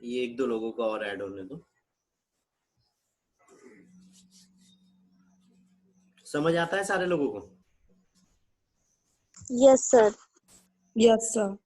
ये एक दो लोगों को और ऐड होने दो। समझ आता है सारे लोगों को? Yes sir. Yes sir.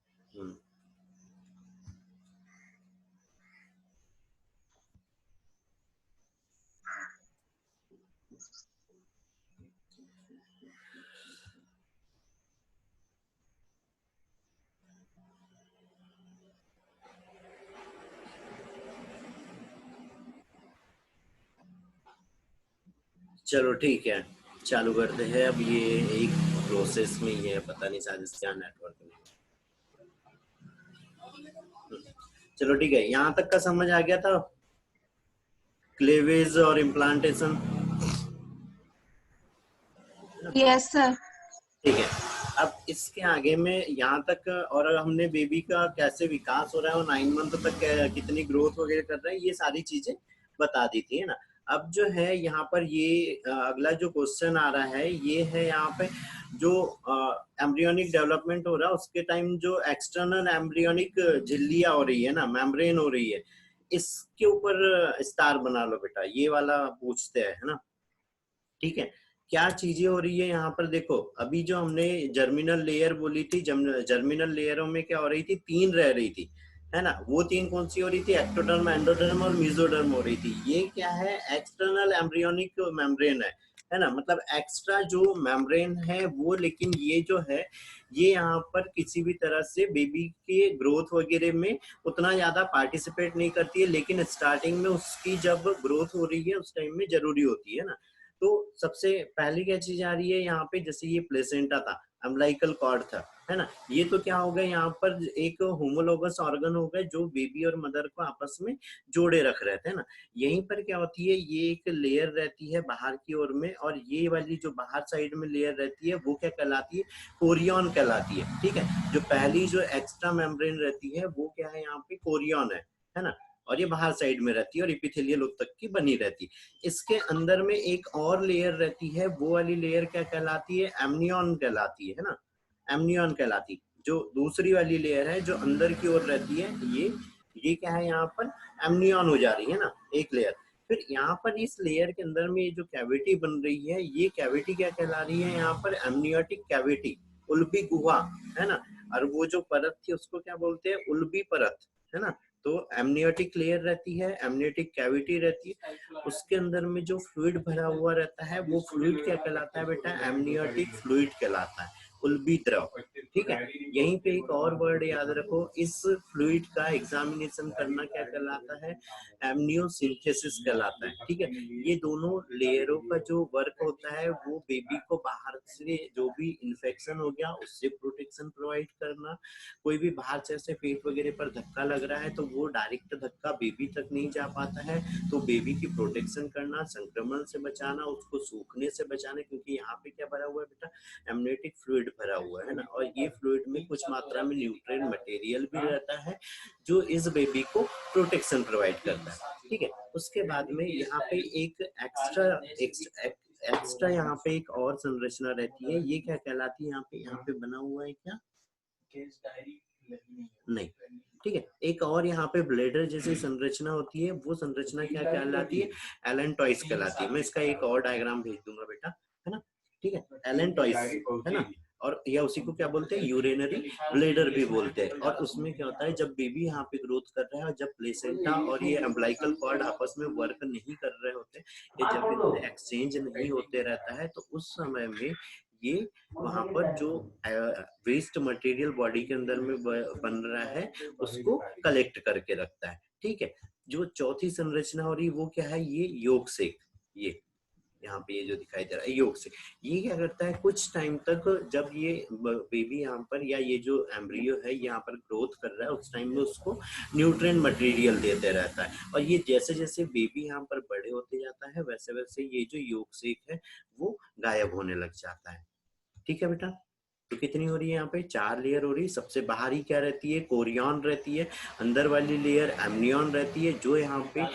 चलो ठीक है, चालू करते हैं। अब ये एक प्रोसेस में ही है, पता नहीं शायद क्या नेटवर्क में। चलो ठीक है, यहाँ तक का समझ आ गया था, क्लेवेज और इम्प्लांटेशन। Yes sir. ठीक है, अब इसके आगे में यहाँ तक, और हमने बेबी का कैसे विकास हो रहा है और 9 मंथ तक कितनी ग्रोथ वगैरह कर रहा है, ये सारी चीजें बता दी थी, है ना। अब जो है यहाँ पर ये अगला जो क्वेश्चन आ रहा है, ये है यहाँ पे जो एम्ब्रियोनिक डेवलपमेंट हो रहा है उसके टाइम जो एक्सटर्नल एम्ब्रियोनिक झिल्लियां हो रही है ना, मेम्ब्रेन हो रही है, इसके ऊपर स्टार बना लो बेटा, ये वाला पूछते हैं, है ना। ठीक है, क्या चीजें हो रही है यहाँ पर देखो। अभी जो हमने जर्मिनल लेयर बोली थी, जर्मिनल लेयरों में क्या हो रही थी, 3 रह रही थी, है ना। वो 3 कौन सी हो रही थी, एक्टोडर्म, एंडोडर्म और मेसोडर्म हो रही थी। ये क्या है, एक्सटर्नल एम्ब्रियोनिक मेम्ब्रेन है ना, मतलब एक्स्ट्रा जो मेम्ब्रेन है वो। लेकिन ये जो है ये यहाँ पर किसी भी तरह से बेबी के ग्रोथ वगैरह में उतना ज्यादा पार्टिसिपेट नहीं करती है, लेकिन स्टार्टिंग में उसकी जब ग्रोथ हो रही है उस टाइम में जरूरी होती है ना। तो सबसे पहली क्या चीज आ रही है यहाँ पे, जैसे ये प्लेसेंटा था, अम्बिलिकल कॉर्ड था, है ना। ये तो क्या हो गया, यहाँ पर एक होमोलोगस ऑर्गन हो गए जो बेबी और मदर को आपस में जोड़े रख रहे थे ना। यहीं पर क्या होती है, ये एक लेयर रहती है बाहर की ओर में, और ये वाली जो बाहर साइड में लेयर रहती है वो क्या कहलाती है, कोरियन कहलाती है। ठीक है, जो पहली जो एक्स्ट्रा मेम्ब्रेन रहती है वो क्या है, यहाँ पे कोरियन है ना, और ये बाहर साइड में रहती है और एपिथेलियल उत्तक की बनी रहती है। इसके अंदर में एक और लेयर रहती है, वो वाली लेयर क्या कहलाती है, एमनियन कहलाती है ना, एमनियन कहलाती। जो दूसरी वाली लेयर है जो अंदर की ओर रहती है, ये क्या है, यहाँ पर एमनियन हो जा रही है ना, एक लेयर। फिर यहाँ पर इस लेयर के अंदर में जो कैविटी बन रही है, ये कैविटी क्या कहला रही है, यहाँ पर एमनियोटिक कैविटी, उल्बी गुहा, है ना। और वो जो परत थी उसको क्या बोलते हैं, उल्बी परत, है ना। तो एमनियोटिक लेयर रहती है, एमनियोटिक कैविटी रहती है, उसके अंदर में जो फ्लूइड भरा हुआ रहता है वो फ्लूइड क्या कहलाता है बेटा, एमनियोटिक फ्लूइड कहलाता है, उल्बी द्रव। ठीक है, यहीं पे एक और वर्ड याद रखो, इस फ्लूइड का एग्जामिनेशन करना क्या कहलाता है, एमनियोसिंथेसिस कहलाता है। ठीक है, ये दोनों लेयरों का जो वर्क होता है वो बेबी को बाहर से जो भी इंफेक्शन हो गया उससे प्रोटेक्शन प्रोवाइड करना, कोई भी बाहर से ऐसे पेट वगैरह पर धक्का लग रहा है तो वो डायरेक्ट धक्का बेबी तक नहीं जा पाता है, तो बेबी की प्रोटेक्शन करना, संक्रमण से बचाना, उसको सूखने से बचाना, क्योंकि यहाँ पे क्या भरा हुआ है बेटा, एमनियोटिक फ्लूइड भरा हुआ है ना, और ये फ्लूइड में कुछ मात्रा में न्यूट्रिएंट मटेरियल भी रहता है जो इस बेबी को प्रोटेक्शन प्रोवाइड करता है। ठीक है, उसके बाद में यहाँ पे एक एक्स्ट्रा यहाँ पे एक और संरचना रहती है, ये क्या कहलाती है, यहाँ पे बना हुआ है क्या, नहीं। ठीक है, एक और यहाँ पे ब्लेडर जैसी संरचना होती है, वो संरचना क्या कहलाती है, एलेंटॉइस कहलाती है। मैं इसका एक और डायग्राम भेज दूंगा बेटा, है ना। ठीक है, एलेंटॉइस, है ना, और या उसी को क्या बोलते हैं, यूरिनरी ब्लेडर भी बोलते हैं। और उसमें क्या होता है, जब बेबी यहाँ पे ग्रोथ कर रहा है और जब प्लेसेंटा और ये अम्बिलिकल कॉर्ड आपस में वर्क नहीं कर रहे होते, या जब इनमें एक्सचेंज नहीं होते रहता है, तो उस समय में ये वहां पर जो वेस्ट मटेरियल बॉडी के अंदर में बन रहा है उसको कलेक्ट करके रखता है। ठीक है, जो चौथी संरचना हो रही वो क्या है, ये योग सेक, ये यहाँ पे ये जो दिखाई दे रहा है योग से, ये क्या करता है, कुछ टाइम तक जब ये बेबी यहाँ पर या ये जो एम्ब्रियो है यहाँ पर ग्रोथ कर रहा है, उस टाइम में उसको न्यूट्रिएंट मटेरियल देते रहता है। और ये जैसे जैसे बेबी यहाँ पर बड़े होते जाता है वैसे वैसे ये जो योग सेक है वो गायब होने लग जाता है। ठीक है बेटा, तो कितनी हो रही है, यहाँ पे 4 लेयर हो रही है। सबसे बाहरी क्या रहती है, कोरियन रहती है, अंदर वाली लेयर एमनियन रहती है, जो यहाँ पे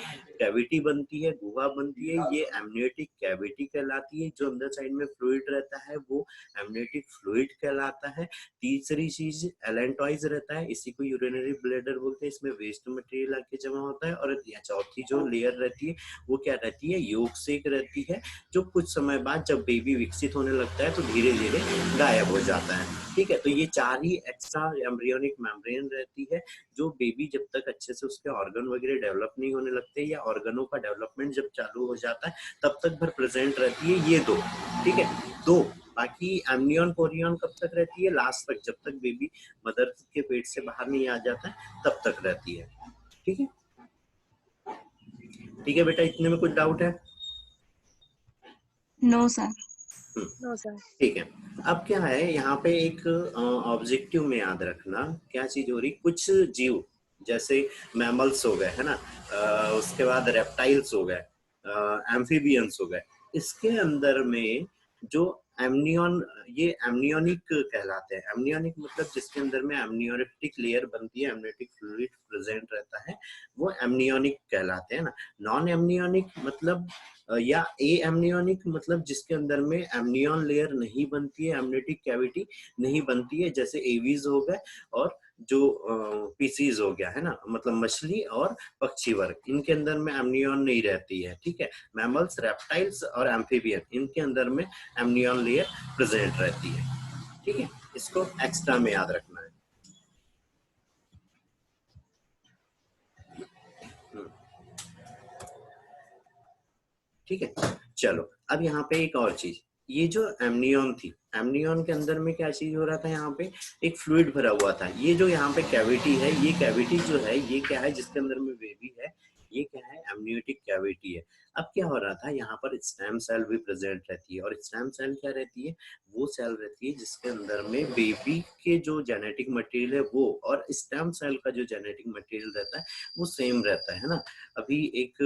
कैविटी बनती है, गुहा बनती है, ये एमनियोटिक कैविटी कहलाती है। जो अंदर साइड में फ्लूइड रहता है वो एमनियोटिक फ्लूइड कहलाता है। तीसरी चीज एलेंटॉइज रहता है, इसी को यूरिनरी ब्लैडर बोलते हैं, इसमें वेस्ट मटेरियल आके जमा होता है। और चौथी जो लेयर रहती है वो क्या रहती है, योग सेक रहती है, जो कुछ समय बाद जब बेबी विकसित होने लगता है तो धीरे धीरे गायब हो जाता है। ठीक है, तो ये 4 ही एक्स्ट्रा एम्ब्रियोनिक मेम्ब्रेन रहती है जो बेबी जब तक अच्छे से उसके ऑर्गन वगैरह डेवलप नहीं होने लगते या ऑर्गनों का डेवलपमेंट जब चालू हो जाता है तब तक भर प्रेजेंट रहती है, ये 2। ठीक है, 2। बाकी एमनियन कोरियन कब तक रहती है, लास्ट तक, जब तक बेबी मदर के पेट से बाहर नहीं आ जाता है तब तक रहती है। ठीक है, ठीक है बेटा, इतने में कुछ डाउट है? No sir. No sir. ठीक है, अब क्या है यहाँ पे एक ऑब्जेक्टिव में याद रखना क्या चीज हो रही, कुछ जीव जैसे मैमल्स हो गए है ना, उसके बाद रेप्टाइल्स हो गए, एम्फीबियंस हो गए, इसके अंदर में जो एमनियन, ये एमनियोनिक कहलाते हैं। एमनियोनिक मतलब जिसके अंदर में एमनियोटिक लेयर बनती है, एमनियोटिक फ्लूइड प्रेजेंट रहता है, वो एमनियोनिक कहलाते हैं ना। नॉन एमनियोनिक मतलब या ए एमनियोनिक मतलब जिसके अंदर में एमनियन लेयर नहीं बनती है, एमनियोटिक कैविटी नहीं बनती है, जैसे एवीज हो गए और जो पीसीज हो गया है ना, मतलब मछली और पक्षी वर्ग, इनके अंदर में एमनियन नहीं रहती है। ठीक है, मैमल्स, रेप्टाइल्स और एम्फीबियन, इनके अंदर में एमनियन लेयर प्रेजेंट रहती है। ठीक है, इसको एक्स्ट्रा में याद रखना है। ठीक है, चलो अब यहाँ पे एक और चीज, ये जो एमनियन थी, एमनियन के अंदर में क्या चीज हो रहा था, यहाँ पे एक फ्लूइड भरा हुआ था। ये जो यहाँ पे कैविटी है, ये कैविटी जो है ये क्या है, जिसके अंदर में बेबी है, ये क्या है, एमनियोटिक कैविटी है। अब क्या हो रहा था, यहाँ पर स्टेम सेल भी प्रेजेंट रहती है। और स्टेम सेल क्या रहती है, वो सेल रहती है जिसके अंदर में बेबी के जो जेनेटिक मटेरियल है वो, और स्टेम सेल का जो जेनेटिक मटेरियल रहता है वो सेम रहता है ना। अभी एक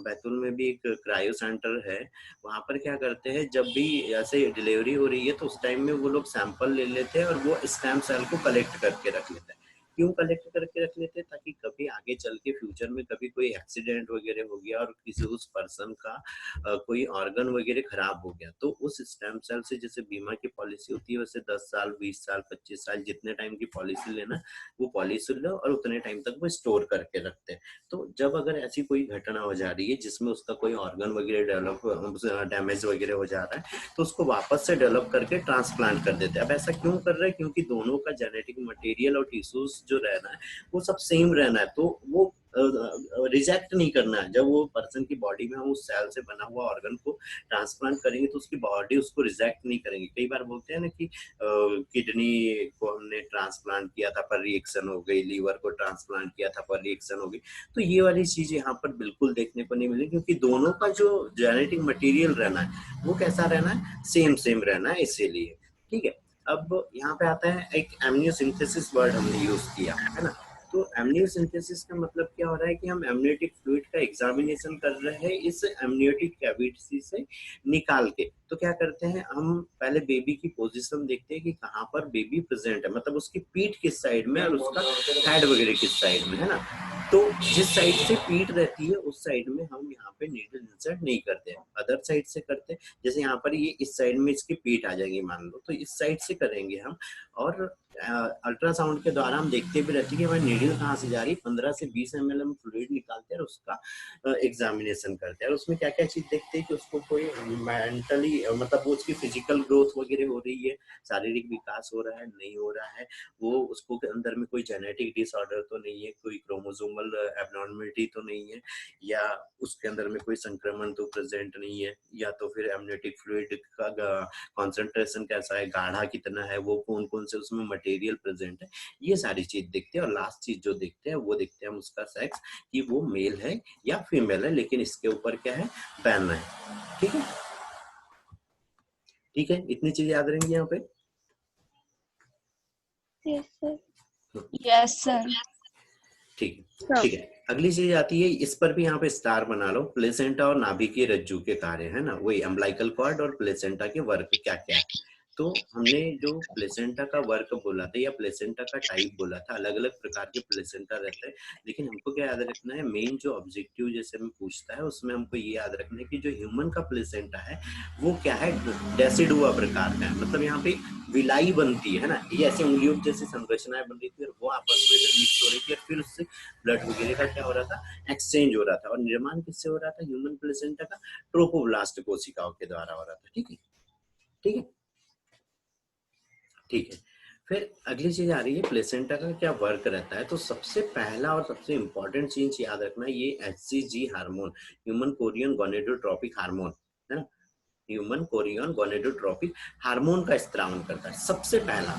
बैतूल में भी एक क्रायो सेंटर है, वहां पर क्या करते हैं, जब भी ऐसे डिलीवरी हो रही है तो उस टाइम में वो लोग सैंपल ले लेते हैं और वो स्टेम सेल को कलेक्ट करके रख लेते हैं। क्यों कलेक्ट करके रख लेते हैं, ताकि कभी आगे चल के फ्यूचर में कभी कोई एक्सीडेंट वगैरह हो गया और किसी उस पर्सन का कोई ऑर्गन वगैरह खराब हो गया, तो उस स्टेम सेल से, जैसे बीमा की पॉलिसी होती है वैसे 10 साल 20 साल 25 साल जितने टाइम की पॉलिसी लेना वो पॉलिसी लो और उतने टाइम तक वो स्टोर करके रखते हैं। तो जब अगर ऐसी कोई घटना हो जा रही है जिसमें उसका कोई ऑर्गन वगैरह डेवलप डैमेज वगैरह हो जा रहा है तो उसको वापस से डेवलप करके ट्रांसप्लांट कर देते हैं। अब ऐसा क्यों कर रहे हैं, क्योंकि दोनों का जेनेटिक मटेरियल और टिश्यूज जो रहना है वो सब सेम रहना है, तो वो रिजेक्ट नहीं करना है। जब वो पर्सन की बॉडी में हम उस सेल से बना हुआ ऑर्गन को ट्रांसप्लांट करेंगे तो उसकी बॉडी उसको रिजेक्ट नहीं करेंगे। कई बार बोलते हैं ना कि किडनी को हमने ट्रांसप्लांट किया था पर रिएक्शन हो गई, लीवर को ट्रांसप्लांट किया था पर रिएक्शन हो गई, तो ये वाली चीज यहाँ पर बिल्कुल देखने को नहीं मिली, क्योंकि दोनों का जो जेनेटिक मटेरियल रहना है वो कैसा रहना है, सेम सेम रहना है, इसीलिए। ठीक है, अब यहाँ पे आता है एक एमनियोसिंथेसिस वर्ड हमने यूज किया है ना। तो एमनियोसिंथेसिस का मतलब क्या हो रहा है कि हम एमनियोटिक फ्लूइड का एग्जामिनेशन कर रहे हैं इस एमनियोटिक कैविटी से निकाल के। तो क्या करते हैं, हम पहले बेबी की पोजीशन देखते हैं कि कहाँ पर बेबी प्रेजेंट है, मतलब उसकी पीठ किस साइड में और उसका हेड वगैरह किस साइड में है ना। तो जिस साइड से पीठ रहती है उस साइड में हम यहाँ पे नीडल इंसर्ट नहीं करते हैं, अदर साइड से करते हैं। जैसे यहाँ पर ये इस साइड में इसकी पीठ आ जाएगी मान लो, तो इस साइड से करेंगे हम। और अल्ट्रासाउंड के द्वारा हम देखते भी रहते हैं कि हमारी नीडल कहाँ से जा रही है। 15 से 20 ml हम फ्लूइड निकालते हैं और उसका एग्जामिनेशन करते हैं। और उसमें क्या क्या चीज देखते हैं कि उसको कोई मेंटली मतलब वो उसकी फिजिकल ग्रोथ वगैरह हो रही है, शारीरिक विकास हो रहा है नहीं हो रहा है, वो उसको के अंदर में कोई जेनेटिक डिसऑर्डर तो नहीं है, कोई क्रोमोसोमल एब्नॉर्मलिटी तो नहीं है, या उसके अंदर में कोई संक्रमण तो प्रेजेंट नहीं है, या तो फिर एमनियोटिक फ्लूइड का कॉन्सेंट्रेशन कैसा है, गाढ़ा कितना है, वो कौन कौन से उसमें मटेरियल प्रेजेंट है, ये सारी चीज देखते हैं। और लास्ट चीज जो देखते हैं वो देखते हैं हम उसका सेक्स, कि वो मेल है या फीमेल है, लेकिन इसके ऊपर क्या है, बैन है। ठीक है, ठीक है, इतनी चीज याद रहेंगी यहाँ पे। Yes sir. ठीक है, ठीक है। अगली चीज आती है, इस पर भी यहाँ पे स्टार बना लो, प्लेसेंटा और नाभिकीय रज्जु के कार्य है ना, वही अम्बिलिकल कॉर्ड और प्लेसेंटा के वर्क क्या क्या है। तो हमने जो प्लेसेंटा का वर्क बोला था या प्लेसेंटा का टाइप बोला था, अलग अलग प्रकार के प्लेसेंटा रहते हैं, लेकिन हमको क्या याद रखना है, मेन जो ऑब्जेक्टिव जैसे में पूछता है उसमें हमको ये याद रखना है कि जो ह्यूमन का प्लेसेंटा है वो क्या है, डेसिडुआ प्रकार का है, मतलब यहाँ पे विलाई बनती है ना, ये ऐसे उंगलियों जैसी संरचनाएं बन रही थी और वो आपस में मिक्स हो रही थी और फिर उससे ब्लड वगैरह का क्या हो रहा था, एक्सचेंज हो रहा था। और निर्माण किससे हो रहा था ह्यूमन प्लेसेंटा का, ट्रोपोब्लास्ट कोशिकाओं के द्वारा हो रहा था। ठीक है, ठीक है, ठीक है। फिर अगली चीज आ रही है प्लेसेंटा का क्या वर्क रहता है। तो सबसे पहला और सबसे इंपॉर्टेंट चीज याद रखना, ये HCG hormone, human Korean gonadotropic hormone, है ना, ह्यूमन कोरियन गोनेडोट्रोपिक हार्मोन का स्त्रावन करता है सबसे पहला,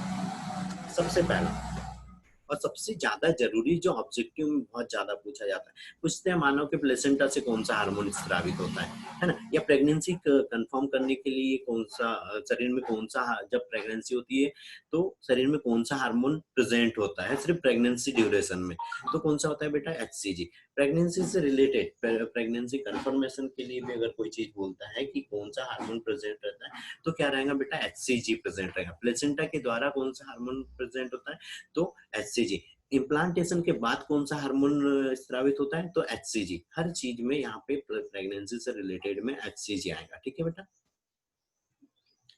सबसे पहला। और सबसे ज्यादा जरूरी जो ऑब्जेक्टिव में बहुत ज्यादा पूछा जाता है, पूछते हैं मानव के प्लेसेंटा से कौन सा हार्मोन स्रावित होता है ना, या प्रेगनेंसी कंफर्म करने के लिए कौन सा शरीर में कौन सा, जब प्रेगनेंसी होती है तो शरीर में कौन सा हार्मोन प्रेजेंट होता है सिर्फ प्रेगनेंसी ड्यूरेशन में, तो कौन सा होता है बेटा, एचसीजी। प्रेगनेंसी से रिलेटेड, प्रेगनेंसी कंफर्मेशन के लिए भी अगर कोई चीज बोलता है कि कौन सा हार्मोन प्रेजेंट रहता है तो क्या रहेगा बेटा, एचसीजी प्रेजेंट रहेगा। प्लेसेंटा के द्वारा कौन सा हार्मोन प्रेजेंट होता है, तो एचसीजी। इम्प्लांटेशन के बाद कौन सा हार्मोन स्रावित होता है, तो एचसीजी। हर चीज में यहाँ पे प्रेगनेंसी से रिलेटेड में एचसीजी आएगा। ठीक है बेटा,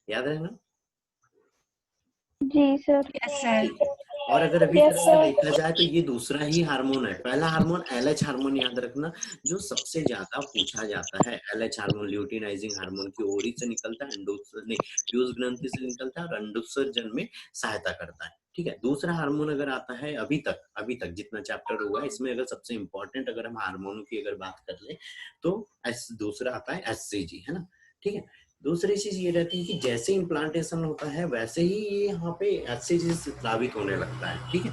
याद रहेगा। जी सर। Yes sir. और अगर अभी देखा जाए तो ये दूसरा ही हार्मोन है। पहला हार्मोन एलएच हार्मोन याद रखना, जो सबसे ज्यादा पूछा जाता है। एलएच हार्मोन ल्यूटिनाइजिंग हार्मोन की ओरी से निकलता है, प्यूस ग्रंथि से निकलता है और अंडोत्सर्जन में सहायता करता है। ठीक है, दूसरा हार्मोन अगर आता है, अभी तक जितना चैप्टर हुआ है इसमें अगर सबसे इंपॉर्टेंट अगर हम हार्मोनों की अगर बात कर ले तो दूसरा आता है एचसीजी, है ना। ठीक है, दूसरी चीज ये रहती है कि जैसे इम्प्लांटेशन होता है वैसे ही ये यहाँ पे एचसीजी स्रावित होने लगता है। ठीक है,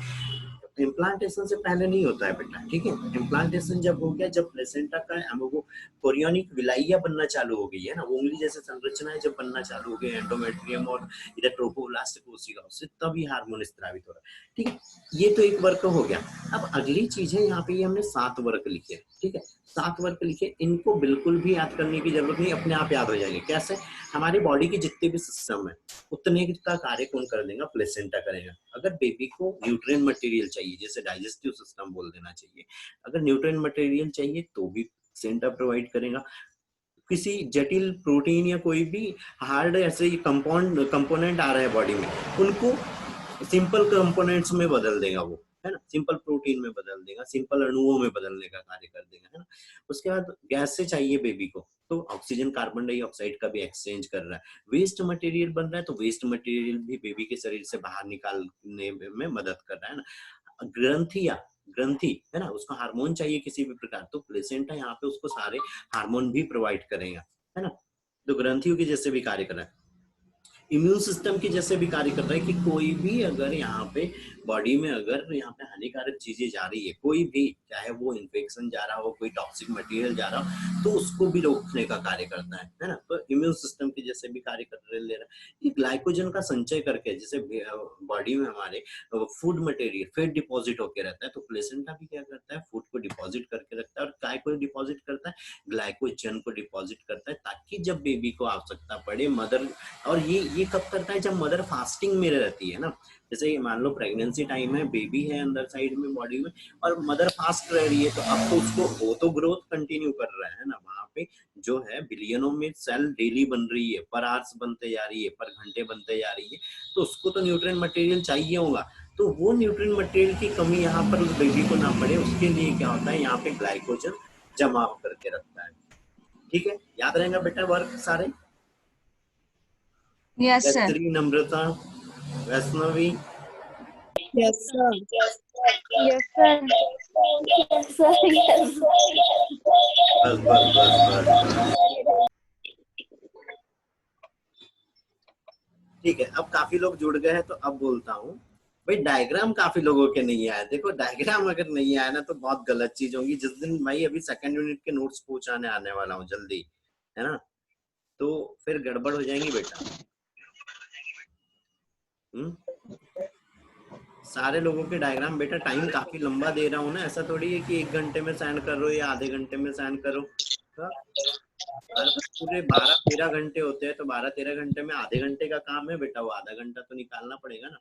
इम्प्लांटेशन से पहले नहीं होता है बेटा। ठीक है, इम्प्लांटेशन जब हो गया, जब प्लेसेंटा का वो कोरियोनिक विलाइया बनना चालू हो गई है ना, वो उंगली जैसे संरचनाएं जब बनना चालू हो गई एंडोमेट्रियम और इधर ट्रोफोब्लास्ट कोशिकाओं से, तब ये हार्मोन स्रावित हो रहा है। ठीक है, ये तो एक वर्क हो गया। अब अगली चीज है यहाँ पे, ये हमने 7 वर्क लिखे। ठीक है, 7 वर्क लिखे, इनको बिल्कुल भी याद करने की जरूरत नहीं, अपने आप याद हो जाएंगे। कैसे, हमारी बॉडी के जितने भी सिस्टम है उतने का कार्य कौन कर देगा, प्लेसेंटा करेगा। अगर बेबी को न्यूट्रिएंट मटेरियल चाहिए, जैसे डाइजेस्टिव सिस्टम बोल देना चाहिए, अगर न्यूट्रिएंट मटेरियल चाहिए तो भी प्लेसेंटा प्रोवाइड करेगा। किसी जटिल प्रोटीन या कोई भी हार्ड ऐसे कंपोनेंट आ रहा है बॉडी में, उनको सिंपल कंपोनेंट्स में बदल देगा वो, है ना, सिंपल प्रोटीन में बदल देगा, सिंपल अणुओं में बदलने का कार्य कर देगा, है ना। उसके बाद गैस से चाहिए बेबी को, तो ऑक्सीजन कार्बन डाइऑक्साइड का भी एक्सचेंज कर रहा है। वेस्ट मटेरियल बन रहा है, तो वेस्ट मटेरियल भी बेबी के शरीर से बाहर निकालने में मदद कर रहा है ना। ग्रंथि है ना, उसको हार्मोन चाहिए किसी भी प्रकार, तो प्लेसेंटा यहाँ पे उसको सारे हार्मोन भी प्रोवाइड करेगा, है ना। तो ग्रंथियों के जैसे भी कार्य कर रहा है, इम्यून सिस्टम की जैसे भी कार्य कर रहा है कि कोई भी अगर यहाँ पे बॉडी में अगर यहाँ पे हानिकारक चीजें जा रही है, कोई भी, चाहे वो इन्फेक्शन जा रहा हो, कोई टॉक्सिक मटेरियल जा रहा हो, तो उसको भी रोकने का कार्य करता है ना। तो इम्यून सिस्टम के जैसे भी कार्य कर ले रहा है। ये ग्लाइकोजन का संचय करके, जैसे बॉडी में हमारे फूड मटेरियल फैट डिपॉजिट होकर रहता है, तो प्लेसेंटा भी क्या करता है, फूड को डिपॉजिट करके रखता है। और काय को डिपॉजिट करता है, ग्लाइकोजन को डिपॉजिट करता है, ताकि जब बेबी को आवश्यकता पड़े मदर, और ये कब करता है, जब मदर फास्टिंग में रहती है ना। जैसे मान लो प्रेगनेंसी टाइम है, बेबी है अंदर साइड में बॉडी में और मदर फास्ट रह रही है, तो अब तो उसको वो तो ग्रोथ कंटिन्यू कर रहा है ना, वहां पे जो है बिलियनों में सेल डेली बन रही है, पर आवर्स बनते जा रही है, पर घंटे बनते जा रही है, तो उसको तो न्यूट्रिएंट मटेरियल चाहिए होगा। तो वो न्यूट्रिएंट मटेरियल की कमी यहाँ पर उस बेबी को ना पड़े, उसके लिए क्या होता है, यहाँ पे ग्लाइकोजन जमा करके रखता है। ठीक है, याद रहेगा बेटा वर्क सारे। Yes sir. Gayatri, Namrata, Vaishnavi, yes sir. Yes sir. Yes sir. Yes. बस बस बस बस बस। ठीक है, अब काफी लोग जुड़ गए हैं तो अब बोलता हूँ भाई, डायग्राम काफी लोगों के नहीं आया। देखो डायग्राम अगर नहीं आया ना तो बहुत गलत चीज होगी। जिस दिन भाई अभी सेकंड यूनिट के नोट्स पहुंचाने आने वाला हूँ जल्दी, है ना, तो फिर गड़बड़ हो जाएंगी बेटा। सारे लोगों के डायग्राम बेटा, टाइम काफी लंबा दे रहा हूँ ना, ऐसा थोड़ी है कि 1 घंटे में सेंड कर रहे हो या आधे घंटे में सेंड करो। पूरे 12-13 घंटे होते हैं, तो 12-13 घंटे में आधे घंटे का काम है बेटा, वो आधा घंटा तो निकालना पड़ेगा ना।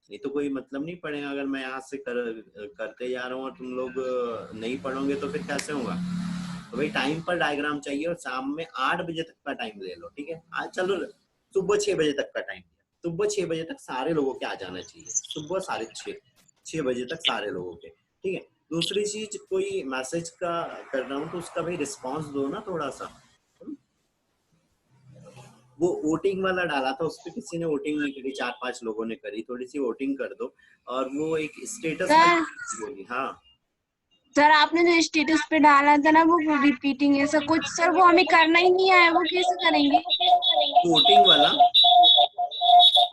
ये तो कोई मतलब नहीं पड़ेगा, अगर मैं यहाँ से करते जा रहा हूँ और तुम लोग नहीं पढ़ोगे तो फिर कैसे होगा। तो भाई टाइम पर डायग्राम चाहिए, और शाम में 8 बजे तक का टाइम ले लो, ठीक है। आज चलो सुबह 6 बजे तक का टाइम दिया, सुबह 6 बजे तक सारे लोगों के आ जाना चाहिए, सुबह 6:30 बजे तक सारे लोगों के, ठीक है। दूसरी चीज, कोई मैसेज का कर रहा हूँ तो उसका भाई रिस्पॉन्स दो ना थोड़ा सा। वो वोटिंग वाला डाला था, उस पर किसी ने वोटिंग नहीं करी, 4-5 लोगों ने करी, थोड़ी सी वोटिंग कर दो। और वो एक स्टेटस में, हाँ सर आपने जो स्टेटस पे डाला था ना वो रिपीटिंग ऐसा कुछ, सर वो हमें करना ही नहीं आया, वो कैसे करेंगे? वोटिंग वाला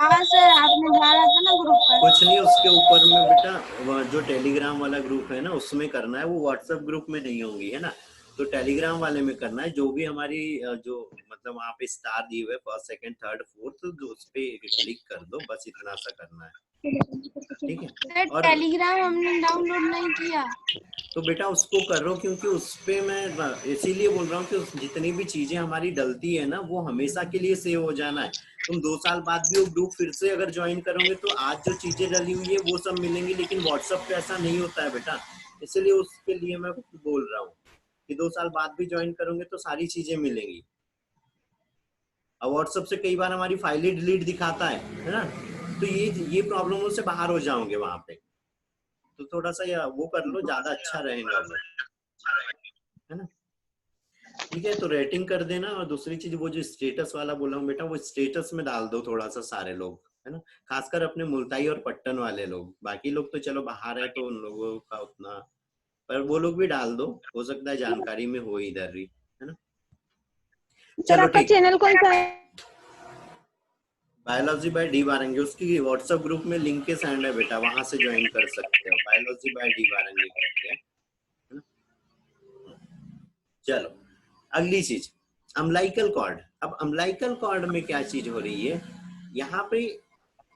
हाँ सर आपने डाला था ना ग्रुप पर। कुछ नहीं, उसके ऊपर में बेटा जो टेलीग्राम वाला ग्रुप है ना उसमें करना है, वो व्हाट्सएप ग्रुप में नहीं होंगी, है ना। तो टेलीग्राम वाले में करना है, जो भी हमारी जो मतलब वहाँ पे स्टार दिए हुए फर्स्ट सेकंड थर्ड फोर्थ, उस पे क्लिक कर दो, बस इतना सा करना है, ठीक है। सर और टेलीग्राम हमने डाउनलोड नहीं किया। तो बेटा उसको कर रहा हूँ, क्योंकि उस पे मैं इसीलिए बोल रहा हूँ कि जितनी भी चीजें हमारी डलती है ना वो हमेशा के लिए सेव हो जाना है। तुम 2 साल बाद भी वो ग्रुप फिर से अगर ज्वाइन करोगे तो आज जो चीजें डली हुई है वो सब मिलेंगी, लेकिन व्हाट्सएप पे ऐसा नहीं होता है बेटा। इसलिए उसके लिए मैं बोल रहा हूँ कि 2 साल बाद भी ज्वाइन करोगे तो सारी चीजें मिलेंगी। और व्हाट्सएप से कई बार हमारी फाइलें डिलीट दिखाता है ना। तो ये प्रॉब्लमों से बाहर हो जाओगे वहां पे। तो थोड़ा सा वो कर लो, ज्यादा अच्छा रहेगा वो, है ना। ठीक है, तो रेटिंग कर देना। और दूसरी चीज, वो जो स्टेटस वाला बोला हूँ बेटा, वो स्टेटस में डाल दो थोड़ा सा सारे लोग, है ना। खासकर अपने मुल्ताई और पट्टन वाले लोग, बाकी लोग तो चलो बाहर है तो उन लोगों का उतना, पर वो लोग भी डाल दो, हो सकता है जानकारी में हो इधर ही, है ना। सर चलो आपका ठीक, चैनल कौन सा है? बायोलॉजी बाय डी वारंगी, उसकी व्हाट्सएप ग्रुप में लिंक के सेंड है बेटा, वहां से ज्वाइन कर सकते हो, बायोलॉजी बाय डी वारंगी करके, है ना। चलो अगली चीज, अम्लाइकल कॉर्ड। अब अम्लाइकल कॉर्ड में क्या चीज हो रही है, यहाँ पे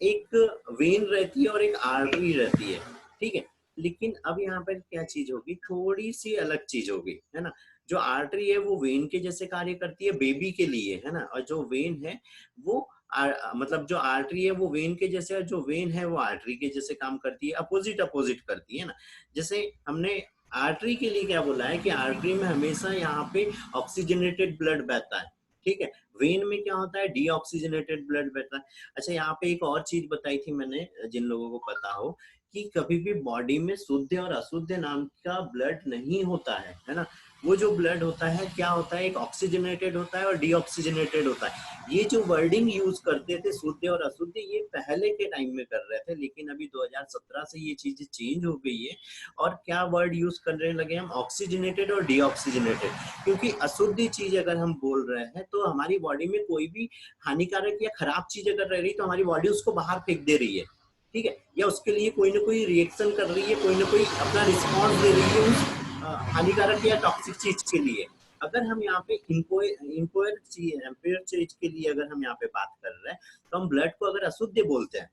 एक वेन रहती है और एक आर्टरी रहती है, ठीक है। लेकिन अब यहाँ पर क्या चीज होगी, थोड़ी सी अलग चीज होगी, है ना। जो आर्टरी है वो वेन के जैसे कार्य करती है बेबी के लिए, है ना। और जो वेन है वो मतलब जो आर्टरी है वो वेन के जैसे, और जो वेन है वो आर्टरी के जैसे काम करती है, अपोजिट अपोजिट करती है ना। जैसे हमने आर्टरी के लिए क्या बोला है कि आर्टरी में हमेशा यहाँ पे ऑक्सीजनेटेड ब्लड बहता है, ठीक है। वेन में क्या होता है, डीऑक्सीजनेटेड ब्लड बहता है। अच्छा, यहाँ पे एक और चीज बताई थी मैंने, जिन लोगों को पता हो, कि कभी भी बॉडी में शुद्ध और अशुद्ध नाम का ब्लड नहीं होता है ना। वो जो ब्लड होता है क्या होता है, एक ऑक्सीजनेटेड होता है और डीऑक्सीजनेटेड होता है। ये जो वर्डिंग यूज करते थे शुद्ध और अशुद्ध, ये पहले के टाइम में कर रहे थे, लेकिन अभी 2017 से ये चीजें चेंज हो गई है। और क्या वर्ड यूज करने लगे हम, ऑक्सीजनेटेड और डीऑक्सीजनेटेड। क्योंकि अशुद्ध चीज अगर हम बोल रहे हैं तो हमारी बॉडी में कोई भी हानिकारक या खराब चीज अगर रह रही तो हमारी बॉडी उसको बाहर फेंक दे रही है, ठीक है। या उसके लिए कोई ना कोई रिएक्शन कर रही है, कोई ना कोई अपना रिस्पॉन्स दे रही है उस हानिकारक या टॉक्सिक चीज के लिए। अगर हम यहाँ पे इम्पोयर चीज के लिए अगर हम यहाँ पे बात कर रहे हैं, तो हम ब्लड को अगर अशुद्ध बोलते हैं,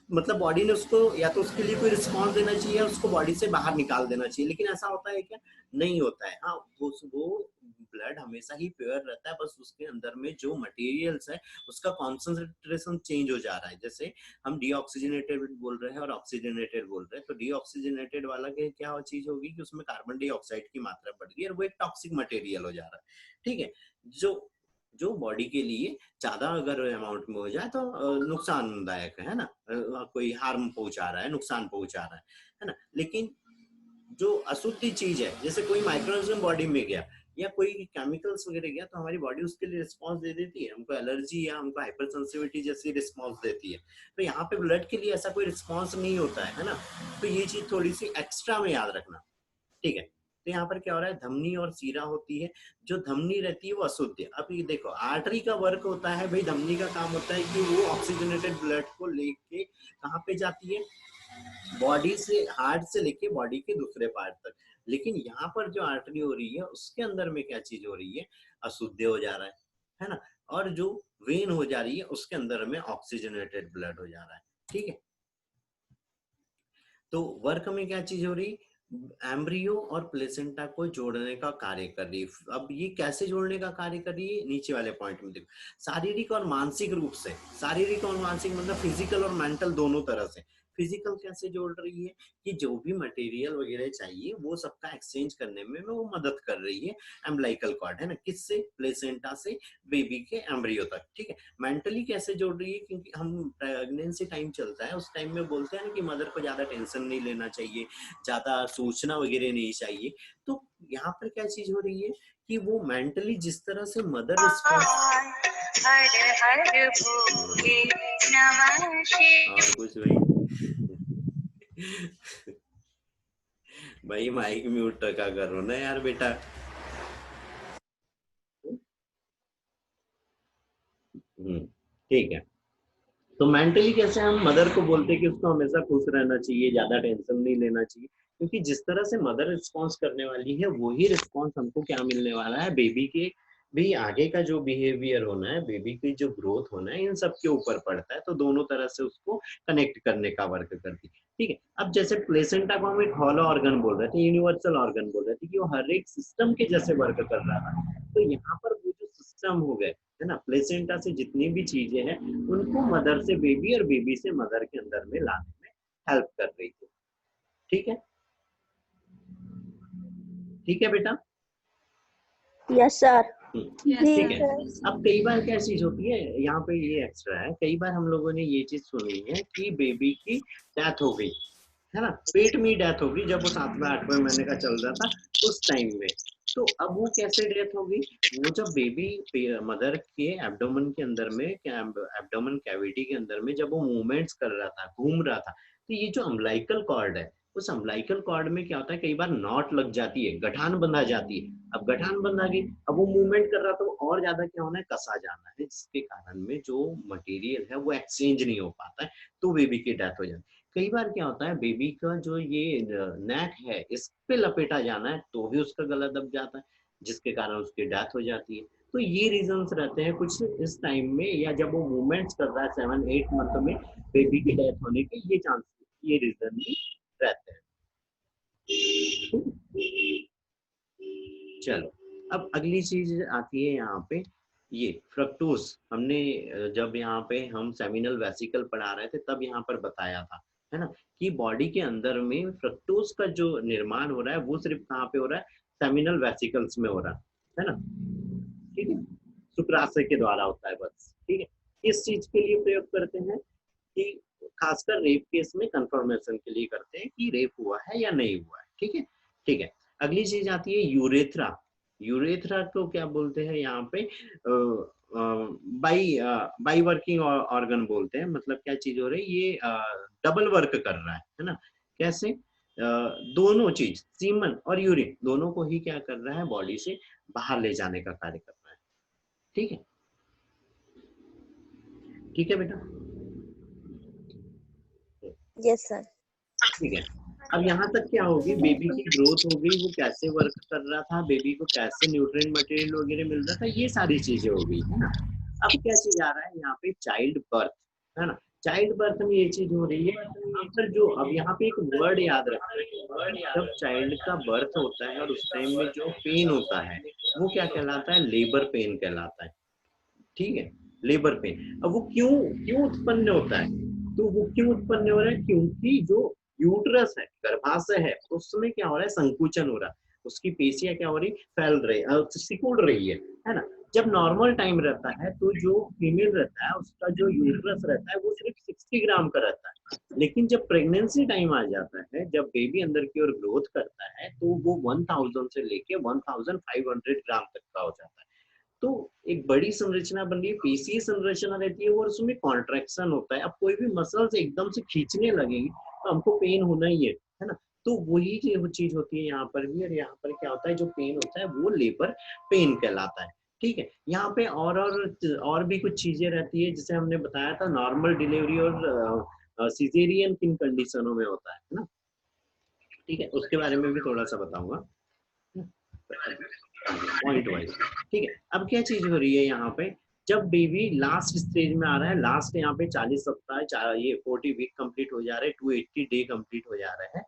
मतलब बॉडी ने उसको या तो उसके लिए कोई रिस्पॉन्स देना चाहिए, उसको बॉडी से बाहर निकाल देना चाहिए। लेकिन ऐसा होता है क्या, नहीं होता है। हाँ, वो ब्लड हमेशा ही प्योर रहता है, बस उसके अंदर में जो मटेरियल्स है उसका कॉन्सेंट्रेशन चेंज हो जा रहा है। जैसे हम डीऑक्सीजनेटेड बोल रहे हैं और ऑक्सीजनेटेड बोल रहे हैं, तो डीऑक्सीजनेटेड वाला के क्या चीज होगी कि उसमें कार्बन डाइऑक्साइड की मात्रा बढ़ गई और वो एक टॉक्सिक मटेरियल हो जा रहा है, ठीक है। जो जो बॉडी के लिए ज्यादा अगर अमाउंट में हो जाए तो नुकसानदायक है ना, कोई हार्म पहुंचा रहा है, नुकसान पहुंचा रहा है ना। लेकिन जो अशुद्ध चीज है, जैसे कोई माइक्रोऑर्गेनिज्म बॉडी में गया या कोई केमिकल्स वगैरह गया, तो हमारी बॉडी उसके लिए रिस्पॉन्स दे देती है, हमको एलर्जी या हमको हाइपर सेंसिटिविटी जैसी रिस्पॉन्स देती है। तो यहाँ पे ब्लड के लिए ऐसा कोई रिस्पॉन्स नहीं होता है ना। तो ये चीज थोड़ी सी एक्स्ट्रा में याद रखना, ठीक है। तो यहाँ पर क्या हो रहा है, धमनी और सीरा होती है। जो धमनी रहती है वो अशुद्ध है। अब ये देखो, आर्टरी का वर्क होता है भाई, धमनी का काम होता है कि वो ऑक्सीजनेटेड ब्लड को लेके कहाँ पे जाती है, बॉडी से, हार्ट से लेके बॉडी के दूसरे पार्ट तक। लेकिन यहाँ पर जो आर्टरी हो रही है उसके अंदर में क्या चीज हो रही है, अशुद्ध हो जा रहा है ना। और जो वेन हो जा रही है उसके अंदर में ऑक्सीजनेटेड ब्लड हो जा रहा है, ठीक है। तो वर्क में क्या चीज हो रही, एम्ब्रियो और प्लेसेंटा को जोड़ने का कार्य कर रही है। अब ये कैसे जोड़ने का कार्य कर रही है, नीचे वाले पॉइंट में देखो। शारीरिक और मानसिक रूप से, शारीरिक और मानसिक मतलब फिजिकल और मेंटल दोनों तरह से। फिजिकल कैसे जोड़ रही है कि जो भी मटेरियल वगैरह चाहिए वो सबका एक्सचेंज करने में वो मदद कर रही है एम्ब्लाइकल कॉर्ड, है ना, किससे, प्लेसेंटा से बेबी के एम्ब्रियो तक, ठीक है। मेंटली कैसे जोड़ रही है, क्योंकि हम प्रेगनेंसी टाइम चलता है, उस टाइम में बोलते हैं ना कि मदर को ज्यादा टेंशन नहीं लेना चाहिए, ज्यादा सोचना वगैरह नहीं चाहिए। तो यहाँ पर क्या चीज हो रही है कि वो मेंटली जिस तरह से मदर रिस्पॉन्स, हर हर भोले नमः शिवाय। और कुछ भाई भाई माइक म्यूट रखा करो ना यार बेटा। ठीक है। तो मेंटली कैसे हम मदर को बोलते हैं कि उसको हमेशा खुश रहना चाहिए, ज्यादा टेंशन नहीं लेना चाहिए, क्योंकि जिस तरह से मदर रिस्पॉन्स करने वाली है वही रिस्पॉन्स हमको क्या मिलने वाला है, बेबी के भी आगे का जो बिहेवियर होना है, बेबी की जो ग्रोथ होना है, इन सब के ऊपर पड़ता है। तो दोनों तरह से उसको कनेक्ट करने का वर्क करती है, ठीक है। अब जैसे प्लेसेंटा को हम एक हॉलो ऑर्गन बोल रहे थे, यूनिवर्सल ऑर्गन बोल रहे थे, कि वो हर एक सिस्टम के जैसे वर्क कर रहा था। तो यहाँ पर वो जो सिस्टम हो गए, है ना, प्लेसेंटा से जितनी भी चीजें हैं उनको मदर से बेबी और बेबी से मदर के अंदर में लाने में हेल्प कर रही थी, ठीक है। ठीक है बेटा। Yes sir. ठीक है। अब कई बार क्या चीज होती है, यहाँ पे ये एक्स्ट्रा है, कई बार हम लोगों ने ये चीज सुनी है कि बेबी की डेथ हो गई, है ना, पेट में डेथ होगी, जब वो 7वें 8वें महीने का चल रहा था उस टाइम में। तो अब वो कैसे डेथ होगी, वो जब बेबी मदर के एब्डोमेन के अंदर में, एब्डोमेन कैविटी के अंदर में जब वो मूवमेंट्स कर रहा था, घूम रहा था, तो ये जो अम्बलाइकल कॉर्ड है, उस अम्बलाइकल कॉर्ड में क्या होता है, कई बार नॉट लग जाती है, गठान बंधा जाती है। अब गठान बंधा गई, अब वो मूवमेंट कर रहा था, तो और ज्यादा क्या होना है, कसा जाना है, जिसके कारण में जो मटेरियल है वो एक्सचेंज नहीं हो पाता है, तो बेबी की डेथ हो जाती है। कई बार क्या होता है, बेबी का जो ये नेक है इस पे लपेटा जाना है, तो भी उसका गला दब जाता है, जिसके कारण उसकी डेथ हो जाती है। तो ये रीजंस रहते हैं कुछ इस टाइम में, या जब वो मूवमेंट्स कर रहा है 7-8 मंथ में बेबी की डेथ होने के ये चांसेस, ये रीजन भी रहते हैं। चलो, अब अगली चीज आती है यहाँ पे, ये फ्रक्टोज। हमने जब यहाँ पे हम सेमिनल वेसिकल पढ़ा रहे थे तब यहाँ पर बताया था, है ना, कि बॉडी के अंदर में फ्रक्टोज का जो निर्माण हो रहा है वो सिर्फ कहाँ पे हो रहा है, सेमिनल वेसिकल्स में हो रहा है ना, ठीक है, शुक्राशय के द्वारा होता है बस, ठीक है। किस चीज के लिए प्रयोग करते हैं, कि खासकर रेप केस में कंफर्मेशन के लिए करते हैं कि रेप हुआ है या नहीं हुआ है, ठीक है। ठीक है, अगली चीज आती है यूरेथ्रा। यूरेथ्रा को क्या बोलते हैं यहाँ पे, बाई वर्किंग ऑर्गन बोलते हैं। मतलब क्या चीज हो रही है, ये डबल वर्क कर रहा है ना, कैसे, दोनों चीज, सीमन और यूरिन दोनों को ही क्या कर रहा है, बॉडी से बाहर ले जाने का कार्य कर रहा है, ठीक है। ठीक है बेटा। Yes sir. ठीक है, अब यहाँ तक क्या होगी, बेबी की ग्रोथ हो गई, वो कैसे वर्क कर रहा था, बेबी को कैसे न्यूट्रिएंट मटेरियल वगैरह मिल रहा था, ये सारी चीजें हो गई, है ना। अब क्या चीज आ रहा है यहाँ पे, चाइल्ड बर्थ, है ना। चाइल्ड बर्थ में ये चीज हो रही है, यहाँ पर जो, अब यहाँ पे एक वर्ड याद रखना, जब चाइल्ड का बर्थ होता है और उस टाइम में जो पेन होता है वो क्या कहलाता है, लेबर पेन कहलाता है, ठीक है, लेबर पेन। अब वो क्यों क्यों उत्पन्न होता है, तो वो क्यों उत्पन्न हो रहा है, क्योंकि जो यूट्रस है, गर्भाशय है, उसमें क्या हो रहा है, संकुचन हो रहा है, उसकी पेशियां क्या हो रही, फैल रही, सिकुड़ रही है ना। जब नॉर्मल टाइम रहता है तो जो फीमेल रहता है उसका जो यूट्रस रहता है वो सिर्फ 60 ग्राम का रहता है, लेकिन जब प्रेगनेंसी टाइम आ जाता है, जब बेबी अंदर की ओर ग्रोथ करता है, तो वो 1000 से लेके 1500 ग्राम तक का हो जाता है। तो एक बड़ी संरचना बन रही है, पेशीय संरचना रहती है और उसमें कॉन्ट्रैक्शन होता है। अब कोई भी मसल्स एकदम से खींचने लगेगी तो हमको पेन होना ही है ना। तो वही चीज होती है यहाँ पर भी, और यहाँ पर क्या होता है, जो पेन होता है वो लेबर पेन कहलाता है, ठीक है। यहाँ पे और भी कुछ चीजें रहती है, जिसे हमने बताया था, नॉर्मल डिलीवरी और सिजेरियन किन कंडीशनों में होता है ना, ठीक है, उसके बारे में भी थोड़ा सा बताऊंगा पॉइंट वाइज, ठीक है। अब क्या चीज हो रही है यहाँ पे, जब बेबी लास्ट स्टेज में आ रहा है, लास्ट यहाँ पे 40 सप्ताह, ये 40 वीक कंप्लीट हो जा रहे हैं, 280 डे कंप्लीट हो जा रहे हैं,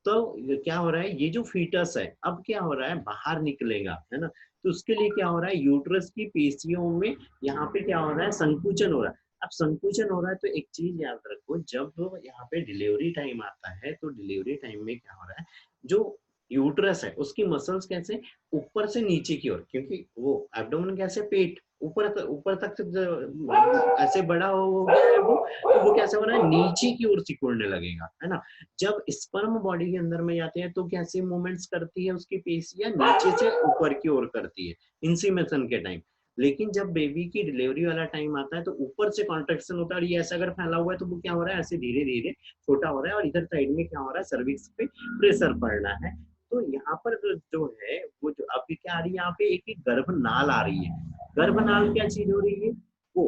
तो क्या हो रहा है, ये जो फीटस है अब क्या हो रहा है, बाहर निकलेगा, है ना। तो उसके लिए क्या हो रहा है, यूट्रस की पेशियों में यहाँ पे क्या हो रहा है, संकुचन हो रहा है। अब संकुचन हो रहा है तो एक चीज याद रखो, जब यहाँ पे डिलीवरी टाइम आता है तो डिलीवरी टाइम में क्या हो रहा है, जो यूट्रस है उसकी मसल्स कैसे ऊपर से नीचे की ओर, क्योंकि वो एब्डोमेन कैसे, पेट ऊपर तक ऐसे बड़ा हो गया है वो, तो वो कैसे हो रहा है, नीचे की ओर सिकुड़ने लगेगा, है ना। जब स्पर्म बॉडी के अंदर में जाते हैं तो कैसे मूवमेंट्स करती है उसकी पेशियां, नीचे से ऊपर की ओर करती है इंसीमेशन के टाइम। लेकिन जब बेबी की डिलीवरी वाला टाइम आता है तो ऊपर से कॉन्ट्रेक्शन होता है, और ये ऐसा अगर फैला हुआ है तो वो क्या हो रहा है, ऐसे धीरे धीरे छोटा हो रहा है, और इधर साइड में क्या हो रहा है, सर्विक्स पे प्रेशर पड़ रहा है। तो यहाँ पर जो है वो जो अभी क्या आ रही है, यहाँ पे एक एक गर्भनाल आ रही है। गर्भनाल क्या चीज हो रही है, वो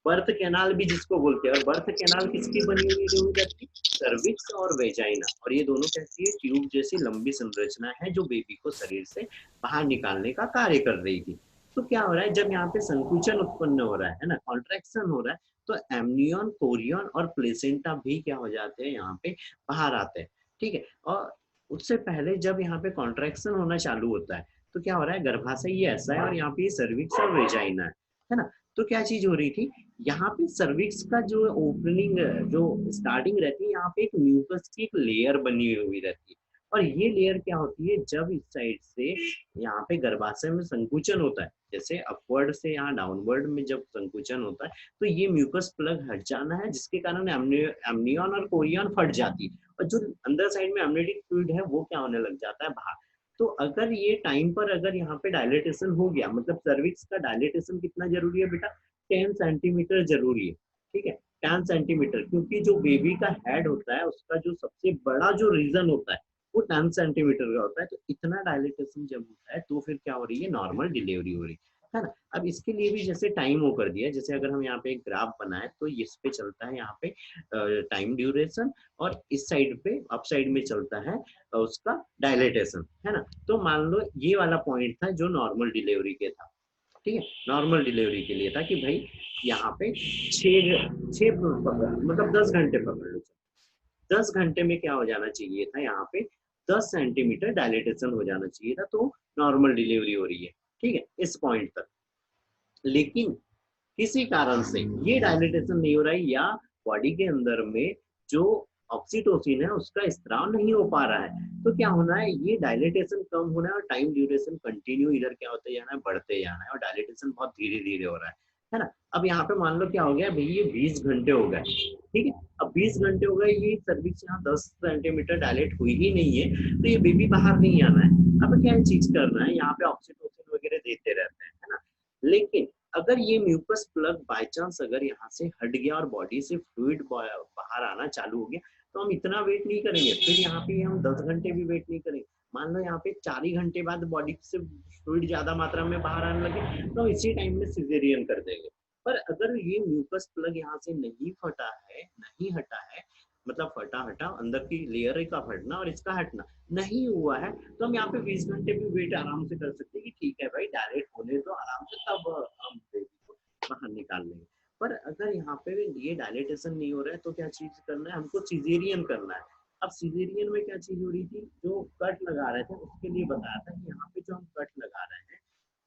बर्थ कैनाल भी जिसको बोलते हैं, और बर्थ कैनाल किसकी बनी हुई रहती है, सर्विक्स और वेजाइना, और ये दोनों कैसी है, ट्यूब जैसी लंबी संरचना है जो बेबी को शरीर से बाहर निकालने का कार्य कर रही थी। तो क्या हो रहा है, जब यहाँ पे संकुचन उत्पन्न हो रहा है ना, कॉन्ट्रैक्शन हो रहा है, तो एमनियन, कोरियन और प्लेसेंटा भी क्या हो जाते हैं, यहाँ पे बाहर आते हैं, ठीक है। और उससे पहले जब यहाँ पे कॉन्ट्रैक्शन होना चालू होता है तो क्या हो रहा है, गर्भाशय ये ऐसा है और यहाँ पे सर्विक्स और वेजाइना है ना। तो क्या चीज हो रही थी, यहाँ पे सर्विक्स का जो ओपनिंग, जो स्टार्टिंग रहती है, यहाँ पे एक म्यूकस की एक लेयर बनी हुई रहती है, और ये लेयर क्या होती है, जब इस साइड से यहाँ पे गर्भाशय में संकुचन होता है, जैसे अपवर्ड से यहाँ डाउनवर्ड में जब संकुचन होता है, तो ये म्यूकस प्लग हट जाना है, जिसके कारण एमनियन और कोरियन फट जाती है, और जो अंदर साइड में एमनियोटिक फ्लूइड है वो क्या होने लग जाता है, बाहर। तो अगर ये टाइम पर अगर यहाँ पे डायलेटेशन हो गया, मतलब सर्विक्स का डायलेटेशन कितना जरूरी है बेटा, 10 सेंटीमीटर जरूरी है, ठीक है। 10 सेंटीमीटर, क्योंकि जो बेबी का हेड होता है उसका जो सबसे बड़ा जो रीजन होता है वो 10 सेंटीमीटर का होता है। तो इतना डायलेटेशन जब होता है तो फिर क्या हो रही है, नॉर्मल डिलीवरी हो रही है ना। अब इसके लिए भी जैसे टाइम वो कर दिया, जैसे अगर हम यहाँ पे एक ग्राफ बनाए तो इस पे चलता है यहाँ पे टाइम ड्यूरेशन, और इस साइड पे अप साइड में चलता है उसका डायलेटेशन, है ना। तो मान लो ये वाला पॉइंट था जो नॉर्मल डिलीवरी के था, ठीक है, नॉर्मल डिलीवरी के लिए था कि भाई यहाँ पे छः मतलब 10 घंटे पकड़ लो, 10 घंटे में क्या हो जाना चाहिए था, यहाँ पे 10 सेंटीमीटर डायलेटेशन हो जाना चाहिए था, तो नॉर्मल डिलीवरी हो रही है, ठीक है, इस पॉइंट तक। लेकिन किसी कारण से ये डायलेटेशन नहीं हो रहा है, या बॉडी के अंदर में जो ऑक्सीटोसिन है उसका स्त्राव नहीं हो पा रहा है, तो क्या होना है, ये डायलेटेशन कम होना है और टाइम ड्यूरेशन कंटिन्यू इधर क्या होते जाना है, बढ़ते जाना है, और डायलेटेशन बहुत धीरे धीरे हो रहा है ना। अब यहाँ पे मान लो क्या हो गया भाई, ये 20 घंटे हो गए, ठीक है। अब 20 घंटे हो गए, ये सर्विक्स यहाँ 10 सेंटीमीटर डायलेट हुई ही नहीं है, तो ये बेबी बाहर नहीं आना है। अब क्या चीज करना है, यहाँ पे ऑक्सीटोसिन वगैरह देते रहते हैं, है ना। लेकिन अगर ये म्यूकस प्लग बाय चांस अगर यहाँ से हट गया और बॉडी से फ्लूइड बाहर आना चालू हो गया, तो हम इतना वेट नहीं करेंगे, फिर यहाँ पे हम 10 घंटे भी वेट नहीं करेंगे। मान लो यहाँ पे 4 ही घंटे बाद बॉडी से फ्लूइड ज्यादा मात्रा में बाहर आने लगे, तो इसी टाइम में सिजेरियन कर देंगे। पर अगर ये म्यूकस प्लग यहाँ से नहीं फटा है, नहीं हटा है, मतलब फटा हटा अंदर की लेयर का फटना और इसका हटना नहीं हुआ है, तो हम यहाँ पे 20 घंटे भी वेट आराम से कर सकते हैं कि ठीक है भाई डायरेक्ट होने तो आराम से, तब हम बेबी को बाहर निकाल लेंगे। पर अगर यहाँ पे ये डायलेटेशन नहीं हो रहा है तो क्या चीज करना है, हमको सिजेरियन करना है। अब सिजेरियन में क्या चीज हो रही थी, जो कट लगा रहे थे उसके लिए बताया था कि यहाँ पे जो हम कट लगा रहे हैं,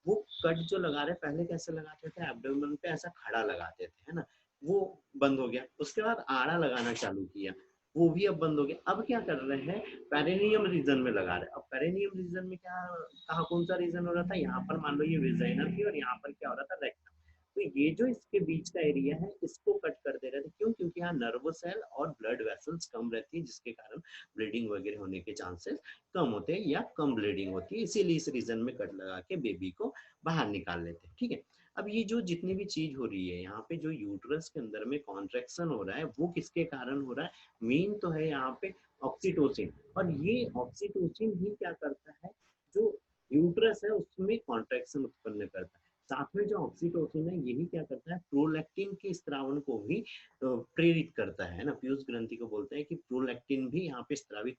वो कट जो लगा रहे पहले कैसे लगाते थे, एब्डोमेन पे ऐसा खड़ा लगाते थे, है ना, वो बंद हो गया। उसके बाद आड़ा लगाना चालू किया, वो भी अब बंद हो गया। अब क्या कर रहे हैं, पेरिनियम रीजन में लगा रहे हैं। अब पेरिनियम रीजन में क्या, कहा कौन सा रीजन हो रहा था, यहाँ पर मान लो ये वेजाइना थी और यहाँ पर क्या हो रहा था, रेक्टम। तो ये जो इसके बीच का एरिया है इसको कट कर दे रहे थे, क्यों, क्योंकि यहाँ नर्व सेल और ब्लड वेसल्स कम रहती है, जिसके कारण ब्लीडिंग वगैरह होने के चांसेस कम होते हैं या कम ब्लीडिंग होती है, इसीलिए इस रीजन में कट लगा के बेबी को बाहर निकाल लेते हैं, ठीक है। अब ये जो जितनी भी चीज हो रही है यहाँ पे, जो यूट्रस के अंदर में कॉन्ट्रेक्शन हो रहा है वो किसके कारण हो रहा है, मेन तो है यहाँ पे ऑक्सीटोसिन। और ये ऑक्सीटोसिन ही क्या करता है, जो यूट्रस है उसमें कॉन्ट्रेक्शन उत्पन्न करता है। साथ में जो ऑक्सीटोसिन है यही क्या करता है, प्रोलैक्टिन के स्त्रावन को भी प्रेरित करता है ना। पीयूष ग्रंथि को बोलते हैं कि प्रोलैक्टिन भी यहाँ पे स्त्रावित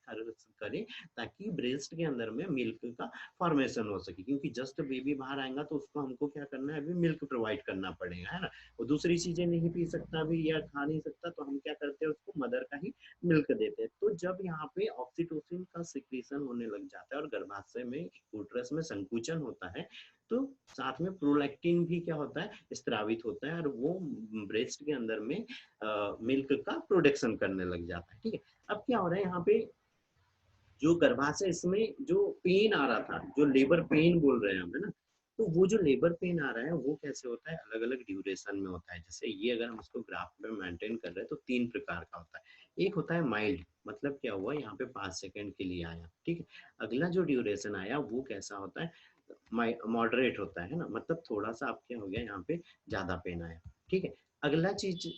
करे ताकि ब्रेस्ट के अंदर में मिल्क का फॉर्मेशन हो सके, क्योंकि जस्ट बेबी बाहर आएगा तो उसको हमको क्या करना है, अभी मिल्क प्रोवाइड करना पड़ेगा, है ना। वो दूसरी चीजें नहीं पी सकता भी या खा नहीं सकता, तो हम क्या करते हैं, उसको मदर का ही मिल्क देते हैं। तो जब यहाँ पे ऑक्सीटोसिन का सिक्रीशन होने लग जाता है और गर्भाशय में यूट्रस में संकुचन होता है, तो साथ में प्रोलैक्टिन भी क्या होता है, स्त्रावित होता है और वो ब्रेस्ट के अंदर में मिल्क का प्रोडक्शन करने लग जाता है। ठीक है, अब क्या हो रहा है यहाँ पे, जो गर्भाशय इसमें जो पेन आ रहा था, जो लेबर पेन बोल रहे हैं हम, है ना, तो वो जो लेबर पेन आ रहा है वो कैसे होता है, अलग अलग ड्यूरेशन में होता है। जैसे ये अगर हम उसको ग्राफ में मेंटेन कर रहे हैं तो 3 प्रकार का होता है। एक होता है माइल्ड, मतलब क्या हुआ, यहाँ पे 5 सेकंड के लिए आया, ठीक है। अगला जो ड्यूरेशन आया वो कैसा होता है, मॉडरेट होता है ना, मतलब थोड़ा सा आप क्या हो गया, यहाँ पे ज्यादा पेन आया, ठीक है। अगला चीज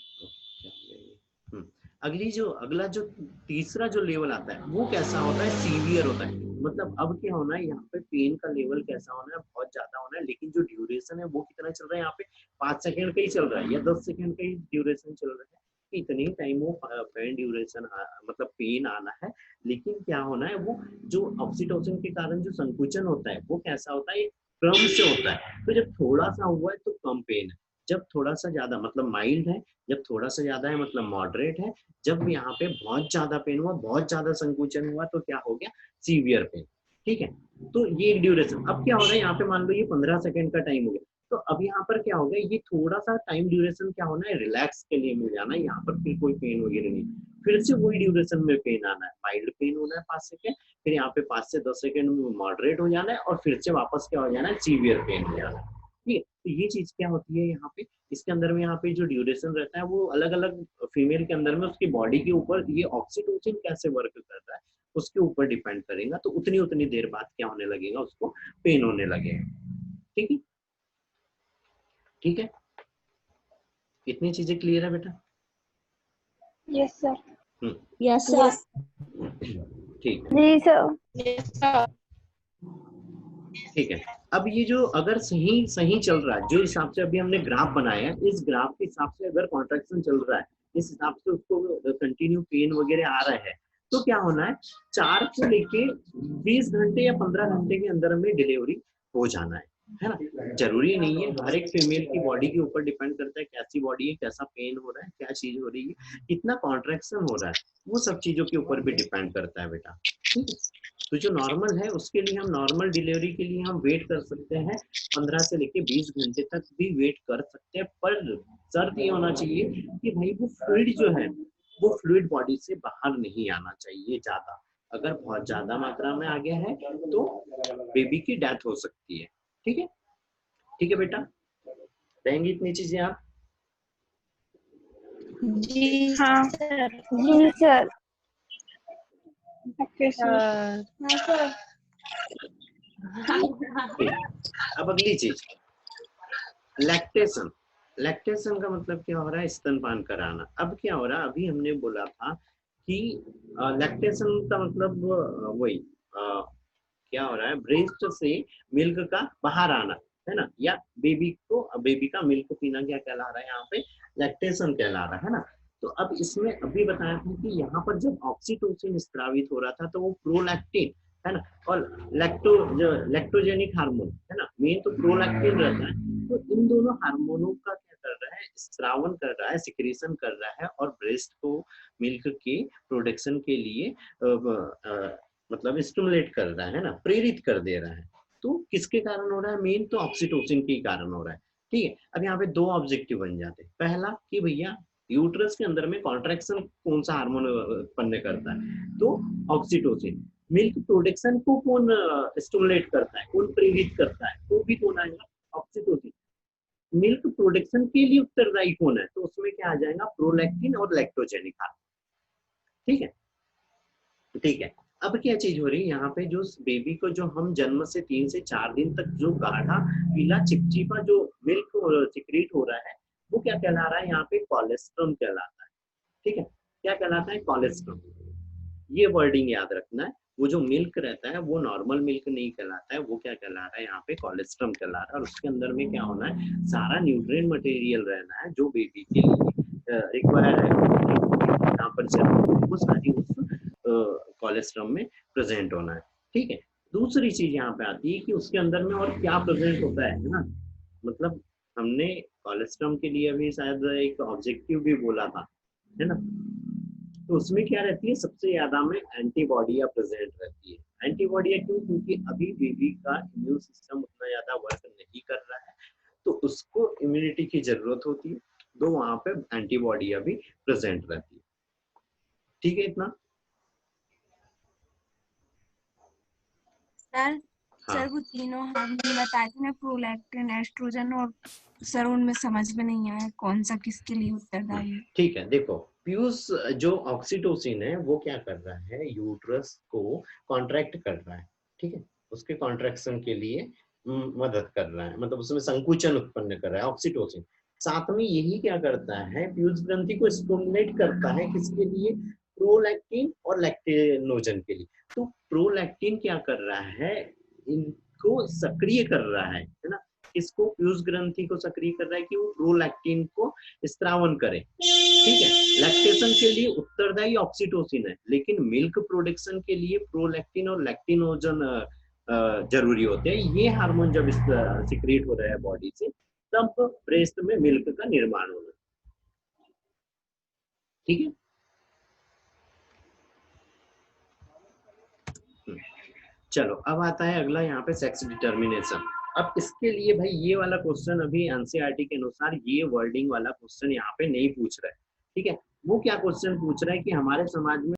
अगला जो तीसरा जो लेवल आता है वो कैसा होता है, सीवियर होता है। मतलब अब क्या होना है, यहाँ पे पेन का लेवल कैसा होना है, बहुत ज्यादा होना है, लेकिन जो ड्यूरेशन है वो कितना चल रहा है, यहाँ पे 5 सेकंड का ही चल रहा है या 10 सेकंड का ही ड्यूरेशन चल रहा है, इतनी टाइम वो पेन ड्यूरेशन मतलब पेन आना है। लेकिन क्या होना है, वो जो ऑक्सीटोसिन के कारण जो संकुचन होता है वो कैसा होता है, क्रम से होता है। तो जब थोड़ा सा हुआ है तो कम पेन है, जब थोड़ा सा ज्यादा मतलब माइल्ड है, जब थोड़ा सा ज्यादा है मतलब मॉडरेट है, जब यहाँ पे बहुत ज्यादा पेन हुआ, बहुत ज्यादा संकुचन हुआ, तो क्या हो गया, सीवियर पेन। ठीक है, तो ये एक ड्यूरेशन। अब क्या हो रहा है, यहाँ पे मान लो ये 15 सेकंड का टाइम हो गया, तो अब यहाँ पर क्या हो गया, ये थोड़ा सा टाइम ड्यूरेशन क्या होना है, रिलैक्स के लिए मिल जाना है, यहाँ पर फिर कोई पेन वगैरह नहीं, फिर से वही ड्यूरेशन में पेन आना है, माइल्ड पेन होना है 5 सेकंड, फिर यहाँ पे 5 से 10 सेकंड में मॉडरेट हो जाना है, और फिर से वापस क्या हो जाना है, सीवियर पेन हो जाना है। ठीक है, तो ये चीज क्या होती है यहाँ पे, इसके अंदर में यहाँ पे जो ड्यूरेशन रहता है वो अलग अलग फीमेल के अंदर में उसकी बॉडी के ऊपर ये ऑक्सीटोसिन कैसे वर्क करता है उसके ऊपर डिपेंड करेगा, तो उतनी उतनी देर बाद क्या होने लगेगा, उसको पेन होने लगेगा। ठीक है, ठीक है, इतनी चीजें क्लियर है बेटा? Yes sir. Yes sir. ठीक है, जी सर। ठीक है। अब ये जो अगर सही सही चल रहा है, जो हिसाब से अभी हमने ग्राफ बनाया है, इस ग्राफ के हिसाब से अगर कॉन्ट्रैक्शन चल रहा है, इस हिसाब से उसको कंटिन्यू पेन वगैरह आ रहा है, तो क्या होना है, 4 से लेके 20 घंटे या 15 घंटे के अंदर में डिलीवरी हो जाना है ना। जरूरी नहीं है, हर एक फीमेल की बॉडी के ऊपर डिपेंड करता है, कैसी बॉडी है, कैसा पेन हो रहा है, क्या चीज हो रही है, कितना कॉन्ट्रैक्शन हो रहा है, वो सब चीजों के ऊपर भी डिपेंड करता है बेटा। ठीक है, तो जो नॉर्मल है उसके लिए हम नॉर्मल डिलीवरी के लिए हम वेट कर सकते हैं, 15 से लेके 20 घंटे तक भी वेट कर सकते हैं, पर शर्त ये होना चाहिए कि भाई वो फ्लूइड जो है वो फ्लूइड बॉडी से बाहर नहीं आना चाहिए ज्यादा। अगर बहुत ज्यादा मात्रा में आ गया है तो बेबी की डेथ हो सकती है। ठीक है, ठीक है बेटा, रहेंगी इतनी चीजें आप? जी हाँ सर। जी सर। Okay sir. हाँ सर। अब अगली चीज, लैक्टेशन। लैक्टेशन का मतलब क्या हो रहा है, स्तनपान कराना। अब क्या हो रहा है, अभी हमने बोला था कि लैक्टेशन का मतलब वही क्या हो रहा है, ब्रेस्ट से मिल्क का बाहर आना, है ना, या बेबी का मिल्क पीना क्या कहला रहा है, यहाँ पे लैक्टेशन कहला रहा है ना। तो अब इसमें अभी बताया था कि यहाँ पर जब ऑक्सीटोसिन स्त्रावित हो रहा था तो वो प्रोलैक्टिन, है ना, और लैक्टोजेनिक हार्मोन, है ना, मेन तो प्रोलैक्टिन रहता है, तो इन दोनों हार्मोनों का क्या कर रहा है, स्रावन कर रहा है, सिक्रीशन कर रहा है, और ब्रेस्ट को मिल्क के प्रोडक्शन के लिए मतलब स्टिमुलेट कर रहा है ना, प्रेरित कर दे रहा है। तो किसके कारण हो रहा है, मेन तो ऑक्सीटोसिन के कारण हो रहा है। ठीक है, अब यहाँ पे 2 ऑब्जेक्टिव बन जाते हैं। पहला कि भैया यूट्रस के अंदर में कॉन्ट्रैक्शन कौन सा हार्मोन उत्पन्न करता है, तो ऑक्सीटोसिन। मिल्क प्रोडक्शन को कौन स्टिमुलेट करता है, कौन प्रेरित करता है, वो भी कौन आएगा, ऑक्सीटोसिन। मिल्क प्रोडक्शन के लिए उत्तरदायी कौन है, तो उसमें क्या आ जाएगा, प्रोलैक्टिन और लैक्टोजेनिक हार्मोन। ठीक है, ठीक है। अब क्या चीज हो रही है यहाँ पे, जो बेबी को जो हम जन्म से 3 से 4 दिन तक जो गाढ़ा पीला चिपचिपा जो मिल्क सिक्रीट हो रहा है वो क्या कहला रहा है, यहाँ पे कोलेस्ट्रॉल कहलाता है। ठीक है, क्या कहलाता है, कोलेस्ट्रॉल। ये वर्डिंग याद रखना है, वो जो मिल्क रहता है वो नॉर्मल मिल्क नहीं कहलाता है, वो क्या कहला रहा है यहाँ पे, कोलेस्ट्रम कहला रहा है। और उसके अंदर में क्या होना है, सारा न्यूट्रिएंट मटेरियल रहना है जो बेबी के लिए रिक्वायर्ड है, यहाँ पर जरूरत वो सारी उस कोलेस्ट्रम में प्रेजेंट होना है। ठीक है, दूसरी चीज यहाँ पे आती है कि उसके अंदर में और क्या प्रेजेंट होता है ना, मतलब हमने कोलेस्ट्रम के लिए अभी शायद एक ऑब्जेक्टिव भी बोला था, है ना, तो उसमें क्या रहती है, सबसे ज्यादा में एंटीबॉडियां प्रेजेंट रहती है। एंटीबॉडियां क्यों, क्योंकि अभी बेबी का इम्यून सिस्टम उतना ज्यादा वर्क नहीं कर रहा है, तो उसको इम्यूनिटी की जरूरत होती है, तो वहां पे एंटीबॉडियां भी प्रेजेंट रहती है। ठीक है इतना? सर सर वो तीनों हमने बताए थे ना, प्रोलैक्टिन, एस्ट्रोजन, और सर उनमें समझ में नहीं आया कौन सा किसके लिए उत्तरदायी है। ठीक है, देखो पीयूष, जो ऑक्सीटोसिन है वो क्या कर रहा है, यूट्रस को कॉन्ट्रैक्ट कर रहा है, ठीक है, उसके कॉन्ट्रैक्शन के लिए मदद कर रहा है, मतलब उसमें संकुचन उत्पन्न कर रहा है ऑक्सीटोसिन। साथ में यही क्या करता है, पीयूष ग्रंथि को स्टिमुलेट करता है, किसके लिए, प्रोलैक्टिन और लैक्टिनोजन के लिए। तो प्रोलैक्टिन क्या कर रहा है, इनको सक्रिय कर रहा है ना, इसको पीयूष ग्रंथि को सक्रिय कर रहा है कि वो प्रोलैक्टिन को स्त्रावन करे। ठीक है, लैक्टेशन के लिए उत्तरदायी ऑक्सीटोसिन है, लेकिन मिल्क प्रोडक्शन के लिए प्रोलैक्टिन और लैक्टिनोजन जरूरी होते हैं। ये हार्मोन जब सिक्रेट हो रहा है बॉडी से, तब ब्रेस्ट में मिल्क का निर्माण होना। ठीक है, चलो अब आता है अगला यहाँ पे सेक्स डिटर्मिनेशन। अब इसके लिए भाई ये वाला क्वेश्चन अभी एनसीईआरटी के अनुसार ये वर्डिंग वाला क्वेश्चन यहाँ पे नहीं पूछ रहा है। ठीक है, वो क्या क्वेश्चन पूछ रहा है कि हमारे समाज में